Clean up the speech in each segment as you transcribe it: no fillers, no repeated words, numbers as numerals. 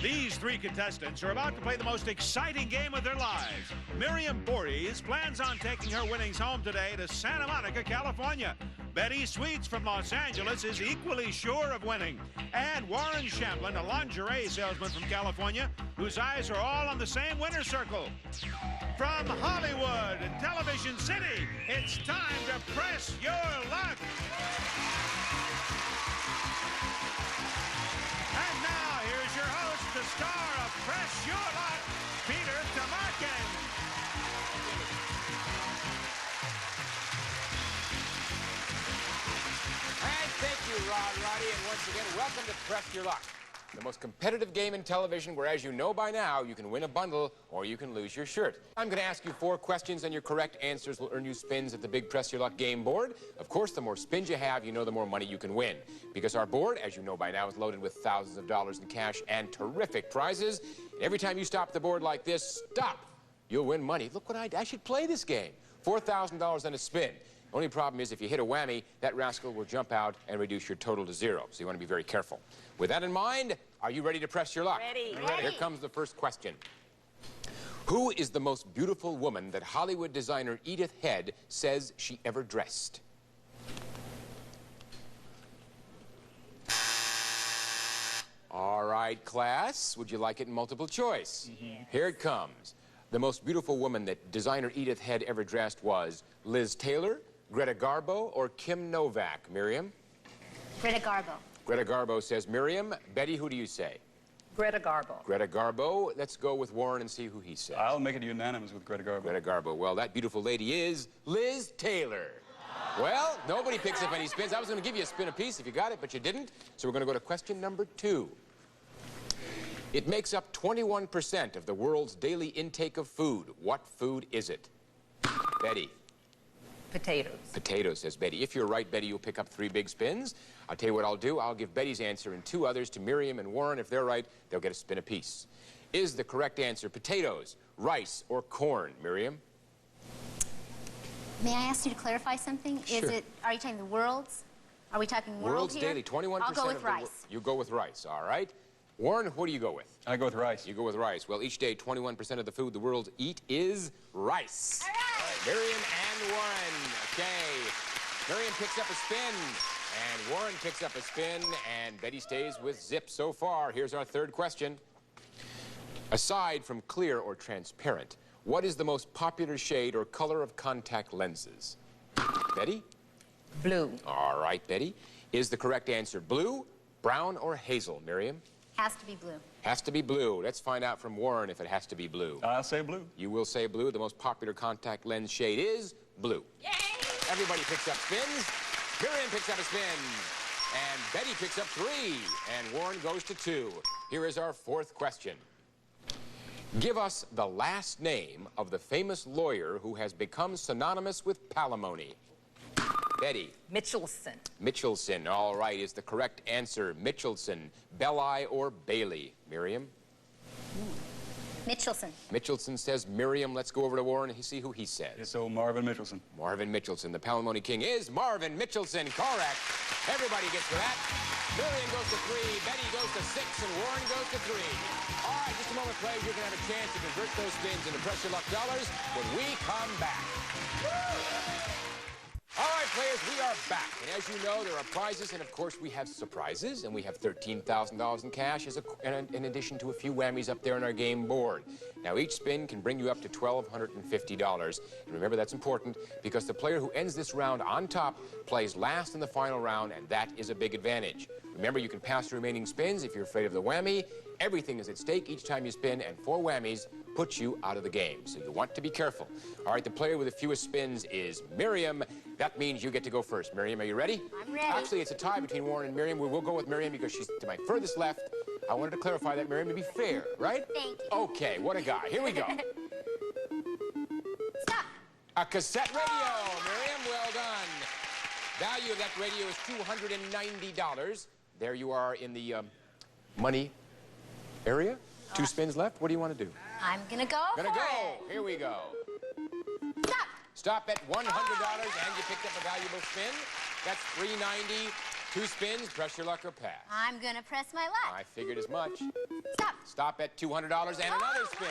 These three contestants are about to play the most exciting game of their lives. Miriam Voorhees plans on taking her winnings home today to Santa Monica, California. Betty Sweets from Los Angeles is equally sure of winning. And Warren Champlin, a lingerie salesman from California, whose eyes are all on the same winner's circle. From Hollywood and Television City, it's time to press your luck. And now, here's your host, the star of Press Your Luck, Peter Tomarken. And thank you, Roddy, and once again, welcome to Press Your Luck, the most competitive game in television where, as you know by now, you can win a bundle or you can lose your shirt. I'm going to ask you 4 questions, and your correct answers will earn you spins at the big Press Your Luck game board. Of course, the more spins you have, you know the more money you can win. Because our board, as you know by now, is loaded with thousands of dollars in cash and terrific prizes. And every time you stop the board like this, stop, you'll win money. Look what I should play this game. $4,000 on a spin. Only problem is if you hit a whammy, that rascal will jump out and reduce your total to 0. So you want to be very careful. With that in mind, are you ready to press your luck? Ready. Here comes the first question. Who is the most beautiful woman that Hollywood designer Edith Head says she ever dressed? All right, class. Would you like it in multiple choice? Yes. Here it comes. The most beautiful woman that designer Edith Head ever dressed was Liz Taylor, Greta Garbo, or Kim Novak? Miriam? Greta Garbo. Greta Garbo says Miriam. Betty, who do you say? Greta Garbo. Greta Garbo. Let's go with Warren and see who he says. I'll make it unanimous with Greta Garbo. Greta Garbo. Well, that beautiful lady is Liz Taylor. Well, nobody picks up any spins. I was going to give you a spin apiece if you got it, but you didn't. So we're going to go to question number 2. It makes up 21% of the world's daily intake of food. What food is it? Betty. Potatoes. Potatoes, says Betty. If you're right, Betty, you'll pick up 3 big spins. I'll tell you what I'll do. I'll give Betty's answer and 2 others to Miriam and Warren. If they're right, they'll get a spin apiece. Is the correct answer potatoes, rice, or corn? Miriam? May I ask you to clarify something? Sure. Are you talking the world's? Are we talking world World's here? daily, 21% I'll go with of the rice. You go with rice, all right. Warren, what do you go with? I go with rice. You go with rice. Well, each day, 21% of the food the world eat is rice. All right. Miriam and Warren. Okay. Miriam picks up a spin, and Warren picks up a spin, and Betty stays with zip so far. Here's our 3rd question. Aside from clear or transparent, what is the most popular shade or color of contact lenses? Betty? Blue. All right, Betty. Is the correct answer blue, brown, or hazel? Miriam? Has to be blue. Has to be blue. Let's find out from Warren if it has to be blue. I'll say blue. You will say blue. The most popular contact lens shade is blue. Yay! Everybody picks up spins. Miriam picks up a spin. And Betty picks up 3. And Warren goes to 2. Here is our 4th question. Give us the last name of the famous lawyer who has become synonymous with palimony. Betty. Mitchelson. Mitchelson. All right, is the correct answer Mitchelson, Belli, or Bailey? Miriam? Mitchelson. Mitchelson says Miriam. Let's go over to Warren and see who he says. Yes, so Marvin Mitchelson. Marvin Mitchelson. The palimony king is Marvin Mitchelson. Correct. Everybody gets to that. Miriam goes to 3, Betty goes to 6, and Warren goes to 3. All right, just a moment, players. You're going to have a chance to convert those spins into Press Your Luck dollars when we come back. All right, players, we are back. And as you know, there are prizes, and of course, we have surprises. And we have $13,000 in cash in addition to a few whammies up there on our game board. Now, each spin can bring you up to $1,250. And remember, that's important because the player who ends this round on top plays last in the final round, and that is a big advantage. Remember, you can pass the remaining spins if you're afraid of the whammy. Everything is at stake each time you spin, and 4 whammies puts you out of the game. So you want to be careful. All right, the player with the fewest spins is Miriam. That means you get to go first. Miriam, are you ready? I'm ready. Actually, it's a tie between Warren and Miriam. We will go with Miriam because she's to my furthest left. I wanted to clarify that, Miriam, to be fair, right? Thank you. Okay, what a guy. Here we go. Stop. A cassette radio. Miriam, well done. Value of that radio is $290. There you are in the money area. 2 spins left. What do you want to do? I'm gonna go Gonna for go. it. Here we go. Stop. Stop at $100, and you picked up a valuable spin. That's $390. 2 spins, press your luck or pass. I'm gonna press my luck. I figured as much. Stop. Stop at $200 and another spin.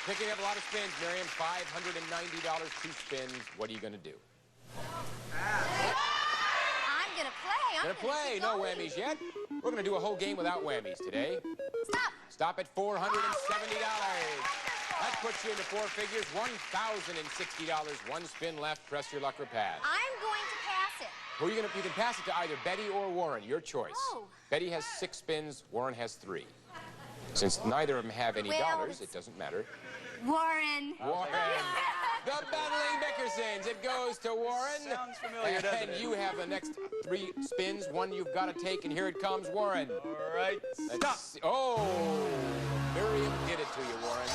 Picking up a lot of spins, Miriam. $590, 2 spins. What are you going to do? I'm gonna play. I'm Gonna play. No whammies yet. We're going to do a whole game without whammies today. Stop. Stop at $470. That puts you into 4 figures, $1,060. 1 spin left. Press your luck or pass. I'm going to pass it. Who are you can pass it to either Betty or Warren. Your choice. Oh. Betty has 6 spins. Warren has 3. Since neither of them have any dollars, it doesn't matter. Warren. Warren. The Battling Bickersons. It goes to Warren. Sounds familiar, doesn't And it? you have the next 3 spins. One you've got to take, and here it comes, Warren. All right, stop. Oh, Miriam did it to you, Warren.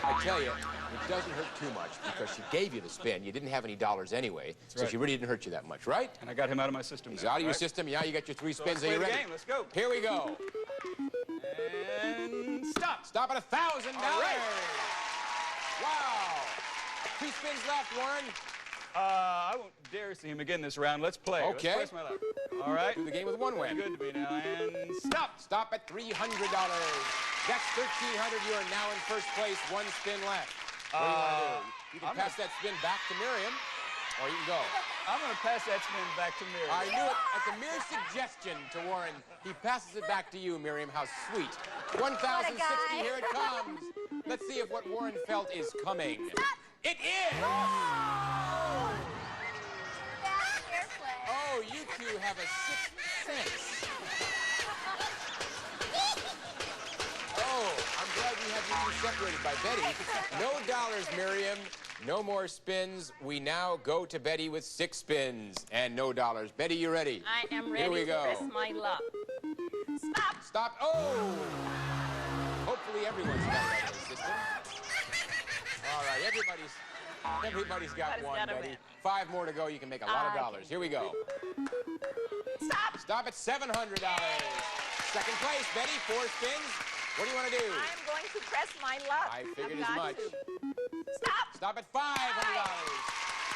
I tell you, it doesn't hurt too much because she gave you the spin. You didn't have any dollars anyway, so right. she really didn't hurt you that much, right? And I got him out of my system. He's now, out of your right? system. Now you got your 3 So spins. let's Are you play the ready? game. Let's go. Here we go. And stop. Stop at $1,000. All right. Wow. 2 spins left, Warren. I won't dare see him again this round. Let's play. Okay. Let's press my luck. All right. Do the game with 1 win. Good to me now. And stop. Stop at $300. That's $1,300. You are now in first place. 1 spin left. What do you want to do? You can pass that spin back to Miriam, or you can go. I'm going to pass that spin back to Miriam. I knew it. At the mere suggestion to Warren, he passes it back to you, Miriam. How sweet. 1,060. guy. Here it comes. Let's see if what Warren felt is coming. It is. Fast airplay. Oh, you two have a 6th sense. Oh, I'm glad we have you separated by Betty. No dollars, Miriam. No more spins. We now go to Betty with 6 spins and no dollars. Betty, you ready? I am Here ready we to go. press my luck. Stop. Stop. Oh! Hopefully everyone's got that in the system. All right, everybody's got Everybody's one, got a Betty. win. 5 more to go. You can make a lot of dollars. Here we go. Stop. Stop at $700. Second place, Betty. 4 spins. What do you want to do? I am going to press my luck. I figured I've as got much. to. Stop. Stop at $500.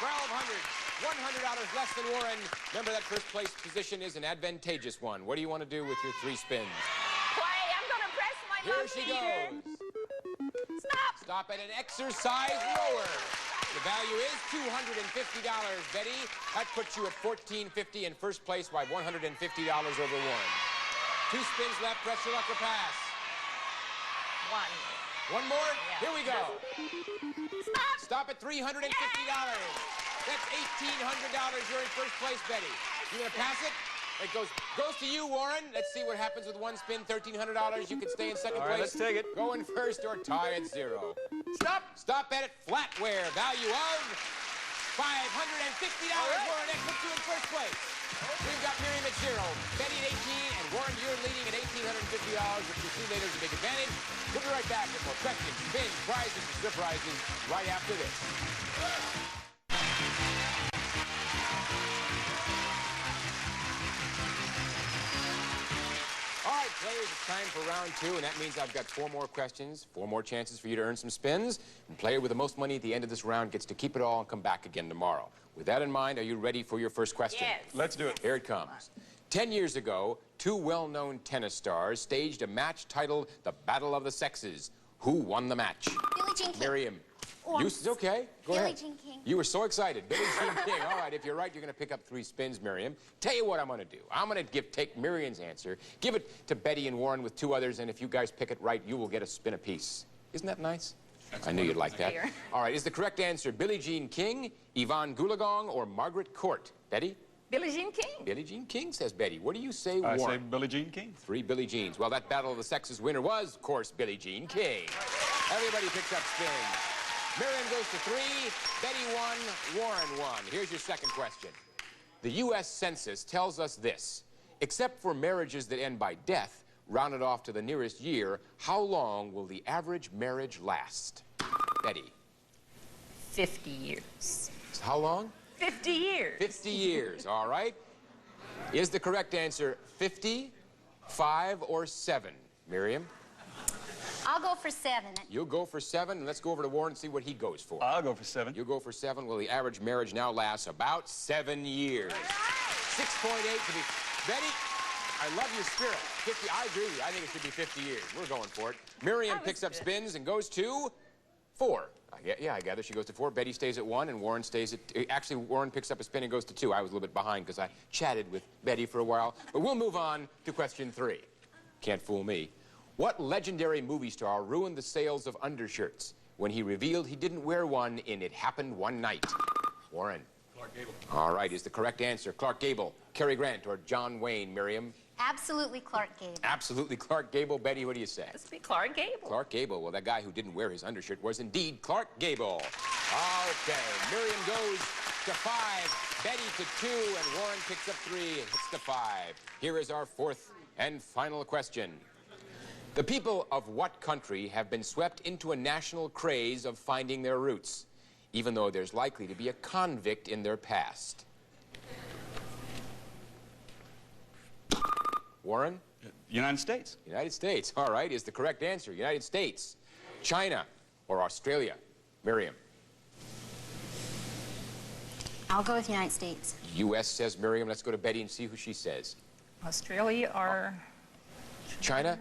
$1,200. $100 less than Warren. Remember, that first place position is an advantageous one. What do you want to do with your 3 spins? Play. I'm going to press my Here luck, she Peter. goes. Stop. Stop at an exercise rower. The value is $250, Betty. That puts you at $1,450 in first place by $150 over Warren. 2 spins left. Press your luck or pass. 1. 1 more? Yeah. Here we go. Stop. Stop at $350. That's $1,800. You're in first place, Betty. You gonna pass it? It goes to you, Warren. Let's see what happens with 1 spin, $1,300. You can stay in second All place. right, let's take it. Go in first or tie at 0. Stop. Stop at it. Flatware. Value of $550. right. Warren, that puts you in first place. We've got Miriam at 0, Betty at 18, and Warren, you're leading at $1,850, which you see later is a big advantage. We'll be right back with more questions, spins, prizes, and surprises right after this. All right, players, it's time for round 2, and that means I've got 4 more questions, 4 more chances for you to earn some spins. And player with the most money at the end of this round gets to keep it all and come back again tomorrow. With that in mind, are you ready for your first question? Yes. Let's do it. Here it comes. 10 years ago, 2 well-known tennis stars staged a match titled The Battle of the Sexes. Who won the match? Billie Jean King. Miriam. Oh, You, okay, go Billie ahead. Jean King. You were so excited. Billie Jean King. All right, if you're right, you're going to pick up 3 spins, Miriam. Tell you what I'm going to do. I'm going to take Miriam's answer, give it to Betty and Warren with 2 others, and if you guys pick it right, you will get a spin apiece. Isn't that nice? I knew you'd like that. Fair. All right, is the correct answer Billie Jean King, Yvonne Goolagong, or Margaret Court? Betty? Billie Jean King. Billie Jean King, says Betty. What do you say, I Warren? say Billie Jean King. 3 Billie Jeans. Well, that Battle of the Sexes winner was, of course, Billie Jean King. Everybody picks up spins. Miriam goes to 3, Betty 1, Warren 1. Here's your second question. The U.S. Census tells us this. Except for marriages that end by death, rounded off to the nearest year, how long will the average marriage last? Betty. 50 years. How long? 50 years. 50 years, all right? Is the correct answer 50, 5, or 7? Miriam? I'll go for 7. You'll go for 7, and let's go over to Warren and see what he goes for. I'll go for 7. You'll go for 7. Well, the average marriage now lasts about 7 years. 6.8 to be... Betty, I love your spirit. 50, I agree with you. I think it should be 50 years. We're going for it. Miriam picks up spins and goes to 4. Yeah, I gather she goes to 4. Betty stays at 1, and Warren stays at... Actually, Warren picks up a spin and goes to 2. I was a little bit behind because I chatted with Betty for a while. But we'll move on to question 3. Can't fool me. What legendary movie star ruined the sales of undershirts when he revealed he didn't wear one in It Happened One Night? Warren. Clark Gable. All right, is the correct answer Clark Gable, Cary Grant, or John Wayne? Miriam? Absolutely Clark Gable. Absolutely Clark Gable. Betty, what do you say? Must be Clark Gable. Clark Gable. Well, that guy who didn't wear his undershirt was indeed Clark Gable. Okay, Miriam goes to 5, Betty to 2, and Warren picks up 3 and hits the 5. Here is our 4th and final question. The people of what country have been swept into a national craze of finding their roots, even though there's likely to be a convict in their past? Warren? United States. United States. All right, is the correct answer United States, China, or Australia? Miriam? I'll go with United States. U.S. says Miriam. Let's go to Betty and see who she says. Australia or... China,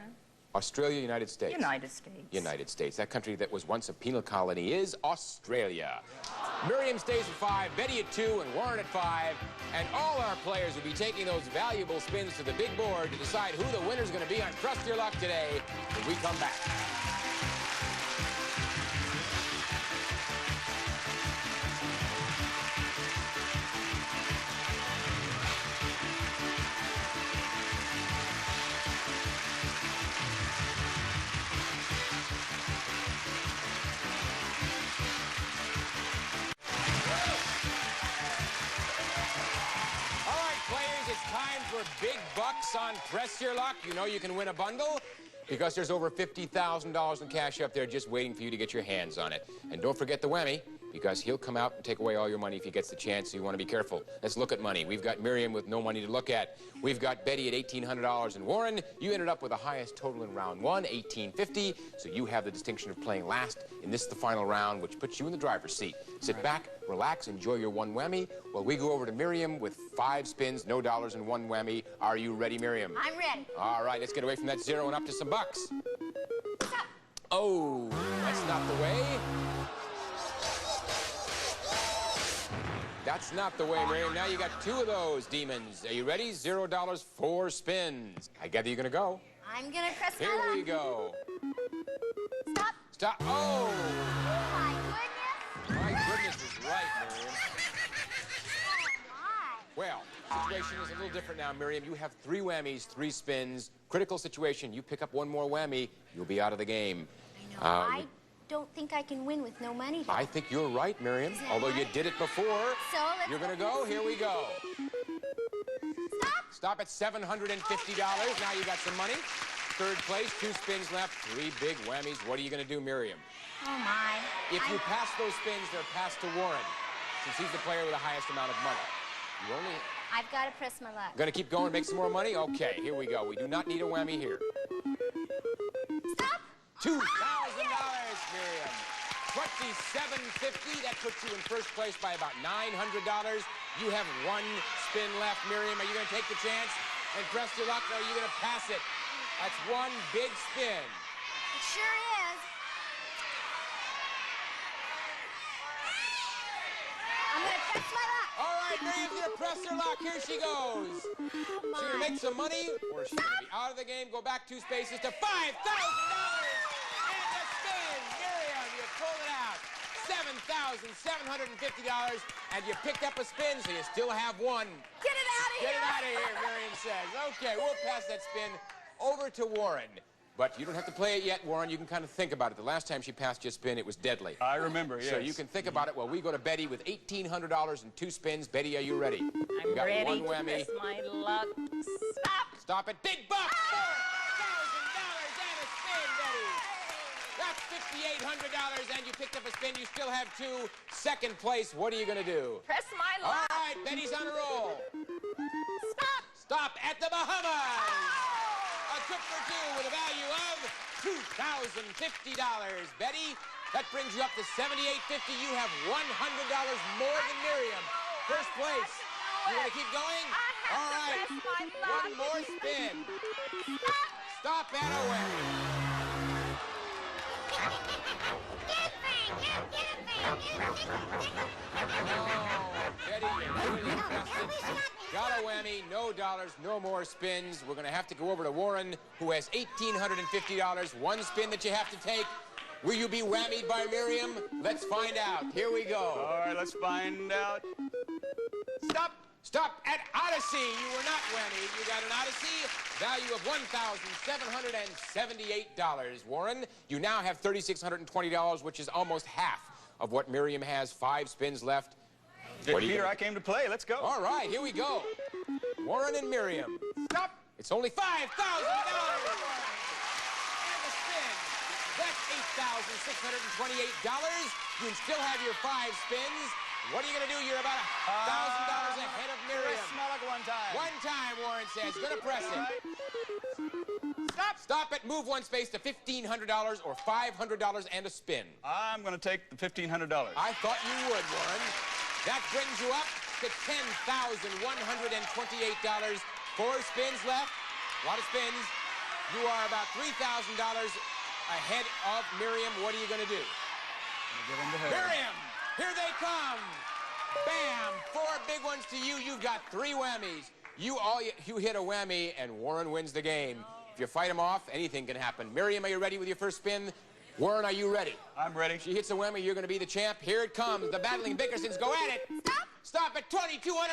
Australia, United States. United States. United States. That country that was once a penal colony is Australia. Miriam stays at 5, Betty at 2, and Warren at 5. And all our players will be taking those valuable spins to the big board to decide who the winner's going to be on Trust Your Luck today when we come back. Big bucks on Press Your Luck. You know you can win a bundle because there's over $50,000 in cash up there just waiting for you to get your hands on it. And don't forget the whammy, because he'll come out and take away all your money if he gets the chance, so you want to be careful. Let's look at money. We've got Miriam with no money to look at. We've got Betty at $1,800. And Warren, you ended up with the highest total in round 1, $1,850. So you have the distinction of playing last in this, the final round, which puts you in the driver's seat. Sit back, relax, enjoy your one whammy while we go over to Miriam with 5 spins, no dollars, and 1 whammy. Are you ready, Miriam? I'm ready. All right, let's get away from that 0 and up to some bucks. Stop. Oh, that's not the way. That's not the way, Miriam. Now you got 2 of those demons. Are you ready? $0, 4 spins. I gather you're gonna go. I'm gonna press my Here luck. we go. Stop. Stop. Oh! Oh, my goodness. My goodness is right, Miriam. Oh, my. Well, situation is a little different now, Miriam. You have 3 whammies, 3 spins. Critical situation. You pick up 1 more whammy, you'll be out of the game. I know. I don't think I can win with no money, though. I think you're right, Miriam. Is that Although you right? did it before. So, let's You're gonna hope go? this Here we go. Stop. Stop at $750. Now you got some money. 3rd place, 2 spins left, 3 big whammies. What are you gonna do, Miriam? Oh, my. If you pass those spins, they're passed to Warren, since he's the player with the highest amount of money. You only... I've got to press my luck. Gonna keep going, make some more money? Okay, here we go. We do not need a whammy here. Stop. $2,000, Miriam. $27.50. That puts you in first place by about $900. You have 1 spin left, Miriam. Are you gonna take the chance and press your luck, or are you gonna pass it? That's 1 big spin. It sure is. I'm going to press my luck. All right, Miriam's gonna press her luck. Here she goes. She's gonna make some money, or she's gonna be out of the game. Go back 2 spaces to $5,000. And the spin, Miriam, you pulled it out. $7,750, and you picked up a spin, so you still have 1. Get it out of here. Get it out of here, Miriam says. Okay, we'll pass that spin over to Warren. But you don't have to play it yet, Warren. You can kind of think about it. The last time she passed you a spin, it was deadly. I remember, yes. So you can think about it while we go to Betty with $1,800 and 2 spins. Betty, are you ready? I'm you got ready 1 to whammy. press my luck. Stop. Stop it. Big bucks. $4,000 and a spin, Betty. That's $5,800, and you picked up a spin. You still have 2. 2nd place. What are you going to do? Press my All luck. right, Betty's on a roll. Stop. Stop at the Bahamas. A Cook for two with a value of $2,050. Betty, that brings you up to $78.50. You have $100 more than Miriam. First place. You want to keep going? All right. One more spin. Stop at a whammy. Oh, Betty, you're really impressive. Got a whammy, no dollars, no more spins. We're going to have to go over to Warren, who has $1,850. One spin that you have to take. Will you be whammied by Miriam? Let's find out. Here we go. All right, let's find out. Stop! Stop at Odyssey. You were not whammied. You got an Odyssey, value of $1,778. Warren, you now have $3,620, which is almost half of what Miriam has. 5 spins left. Peter, I came to play. Let's go. All right, here we go. Warren and Miriam. Stop. It's only $5,000. And the spin. That's $8,628. You can still have your 5 spins. What are you going to do? You're about $1,000 ahead of Miriam. Press Smollett one time. One time, Warren says. Going to press it. Stop. Stop it. Move one space to $1,500 or $500 and a spin. I'm going to take the $1,500. I thought you would, Warren. That brings you up to $10,128. 4 spins left. A lot of spins. You are about $3,000 ahead of Miriam. What are you going to do? Give him the hair. Miriam, here they come. Bam! 4 big ones to you. You've got 3 whammies. You hit a whammy, and Warren wins the game. If you fight him off, anything can happen. Miriam, are you ready with your first spin? Warren, are you ready? I'm ready. She hits a whammy, you're going to be the champ. Here it comes. The battling Bickersons go at it. Stop. Stop at $2,250, Miriam.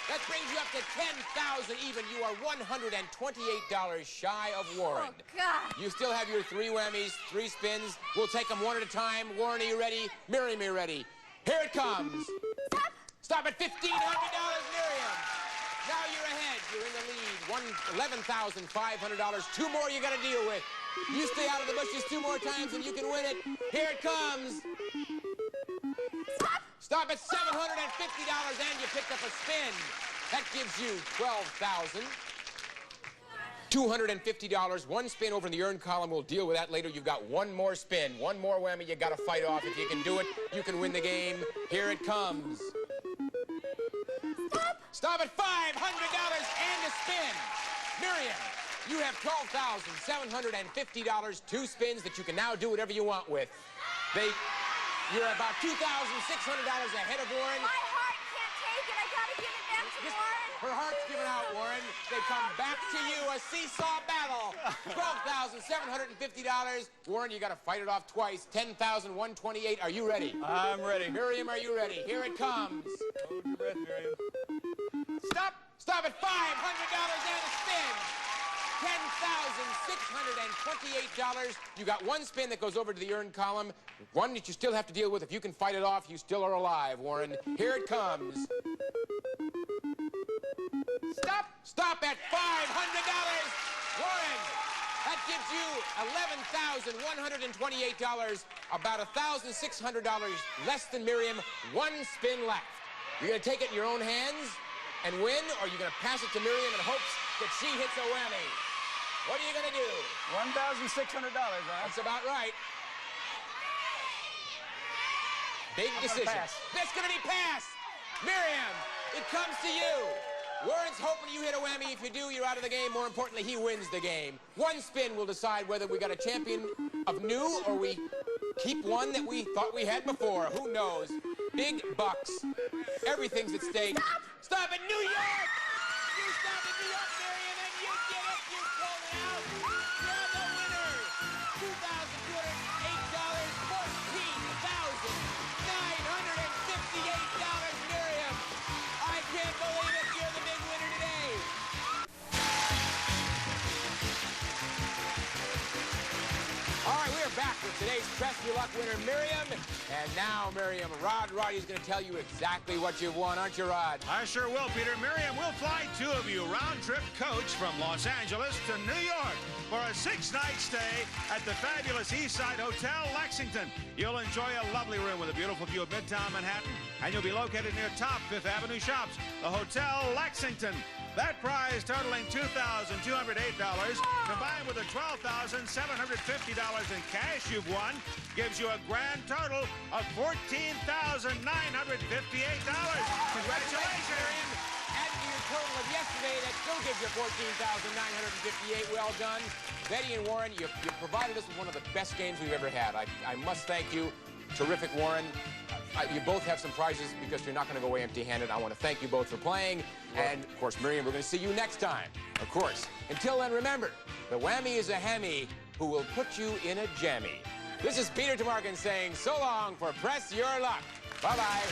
That brings you up to $10,000 even. You are $128 shy of Warren. Oh, God. You still have your 3 whammies, 3 spins. We'll take them one at a time. Warren, are you ready? Miriam, are you ready? Here it comes. Stop. Stop at $1,500, Miriam. Now you're ahead. You're in the lead. $11,500. 2 more you got to deal with. You stay out of the bushes 2 more times and you can win it. Here it comes. Stop at $750 and you picked up a spin. That gives you $12,250. 1 spin over in the earned column. We'll deal with that later. You've got 1 more spin. 1 more whammy you got to fight off. If you can do it, you can win the game. Here it comes. Stop at $500 and a spin. Miriam, you have $12,750. 2 spins that you can now do whatever you want with. You're about $2,600 ahead of Warren. My heart can't take it. I gotta give it back to Warren. Her heart's given out, Warren. They come back to you, a seesaw battle. $12,750. Warren, you got to fight it off twice. $10,128. Are you ready? I'm ready. Miriam, are you ready? Here it comes. Hold your breath, Miriam. Stop. Stop at $500 and a spin. $10,628. You got 1 spin that goes over to the earned column. 1 that you still have to deal with. If you can fight it off, you still are alive, Warren. Here it comes. Stop. Stop at $500. Warren, that gives you $11,128. About $1,600 less than Miriam. 1 spin left. You're going to take it in your own hands and win, or you're going to pass it to Miriam in hopes that she hits a whammy. What are you going to do? $1,600, right? That's about right. Big decision. pass. That's going to be passed. Miriam, it comes to you. Warren's hoping you hit a whammy. If you do, you're out of the game. More importantly, he wins the game. 1 spin will decide whether we got a champion of new or we keep one that we thought we had before. Who knows? Big bucks. Everything's at stake. Stop at New York! You stopped at New York, Miriam, and you did it! You pulled it out! You're the winner! $2,208, $14,958, Miriam! I can't believe it! You're the big winner today! All right, we are back with today's Press Your Luck winner, Miriam. And now, Miriam, Rod Roddy's going to tell you exactly what you've won, aren't you, Rod? I sure will, Peter. Miriam, we'll fly 2 of you round-trip coach from Los Angeles to New York for a 6-night stay at the fabulous Eastside Hotel Lexington. You'll enjoy a lovely room with a beautiful view of Midtown Manhattan, and you'll be located near top 5th Avenue shops. The Hotel Lexington. That prize totaling $2,208, combined with the $12,750 in cash you've won, gives you a grand total of $14,958. Congratulations! Miriam. Add to your total of yesterday, that still gives you $14,958. Well done. Betty and Warren, you provided us with one of the best games we've ever had. I must thank you. Terrific, Warren. You both have some prizes because you're not going to go away empty-handed. I want to thank you both for playing. And, of course, Miriam, we're going to see you next time. Of course. Until then, remember, the whammy is a hammy who will put you in a jammy. This is Peter Tomarken saying so long for Press Your Luck. Bye-bye.